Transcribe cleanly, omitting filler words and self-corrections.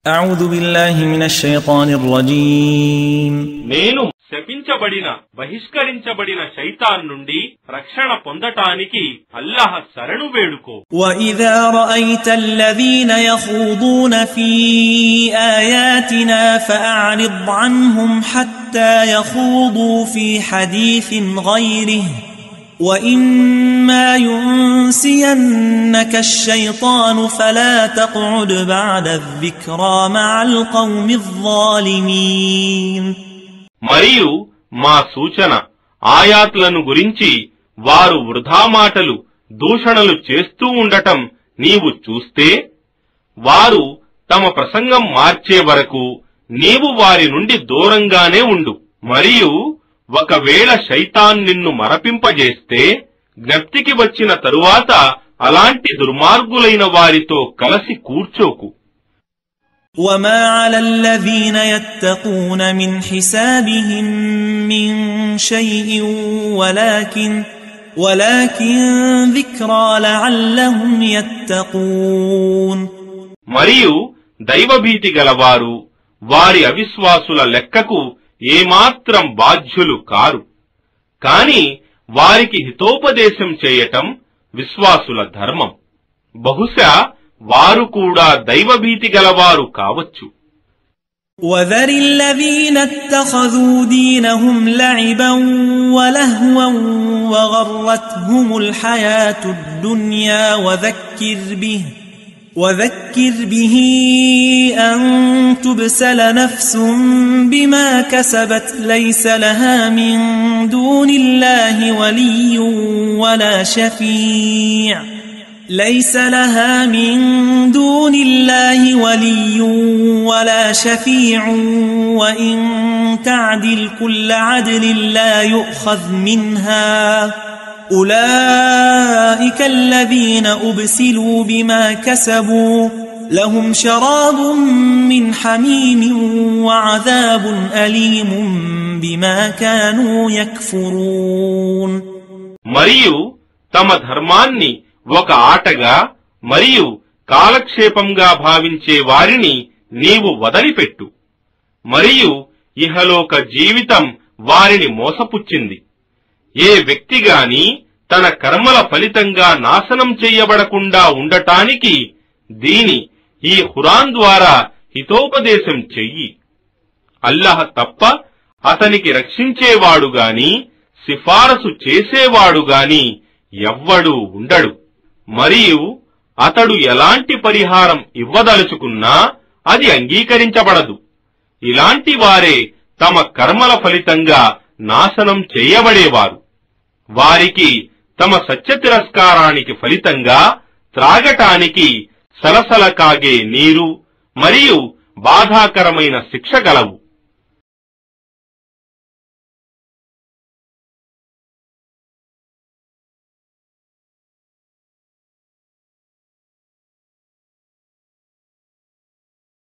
أعوذ بالله من الشيطان الرجيم నేను శపించబడిన బహిష్కరించబడిన శైతాన్ నుండి రక్షణ పొందటానికి అల్లాహ్ శరణు వేడుకో. وإذا رأيت الذين يخوضون في آياتنا فأعرض عنهم حتى يخوضوا في حديث غيره وإما ينسينك الشيطان فلا تقعد بعد الذكرى مع القوم الظالمين. మరియు మా సూచన ఆయాత్లను గురించి వారు వృధా మాటలు దూషణలు చేస్తూ ఉండటం నీవు చూస్తే వారు తమ ప్రసంగం మార్చే వరకు నీవు వారి నుండి దూరంగానే ఉండు. మరియు ఒకవేళ శైతాన్ నిన్ను మరపింపజేస్తే జ్ఞప్తికి వచ్చిన తరువాత అలాంటి దుర్మార్గులైన వారితో కలిసి కూర్చోకు. وما على الذين يتقون من حسابهم من شيء ولكن ذكرى لعلهم يتقون. మరియు దైవభీతి గలవారు వారి అవిశ్వాసుల లెక్కకు ఏమాత్రం బాధ్యులు కారు. కాని వారికి హితోపదేశం చేయటం విశ్వాసుల ధర్మం. బహుశా వారు కూడా దైవభీతి గలవారు కావచ్చు. وذر الذين اتخذوا دينهم لعبا ولهوا وغرتهم الحياة الدنيا وذكر به أن تبسل نفس بما كسبت ليس لها من دون الله ولي ولا شفيع وإن تعدل كل عدل لا يؤخذ منها أولئك الذين أبسلوا بما كسبوا لهم شراب من حميم وعذاب أليم بما كانوا يكفرون. మరియు తమ ధర్మాన్ని ఒక ఆటగా మరియు కాలక్షేపంగా భావించే వారిని నీవు వదిలిపెట్టు. మరియు ఇహలోక జీవితం వారిని మోసపుచ్చింది. ఏ వ్యక్తిగాని తన కర్మల ఫలితంగా నాశనం చెయ్యబడకుండా ఉండటానికి ఈ ఖురాన్ ద్వారా హితోపదేశం చెయ్యి. అల్లాహ్ తప్ప అతనికి రక్షించేవాడుగాని సిఫారసు చేసేవాడుగాని ఎవ్వడూ ఉండడు. మరియు అతడు ఎలాంటి పరిహారం ఇవ్వదలుచుకున్నా అది అంగీకరించబడదు. ఇలాంటి వారే తమ కర్మల ఫలితంగా నాశనం చేయబడేవారు. వారికి తమ సత్య తిరస్కారానికి ఫలితంగా త్రాగటానికి సలసల కాగే నీరు మరియు బాధాకరమైన శిక్ష గలవు.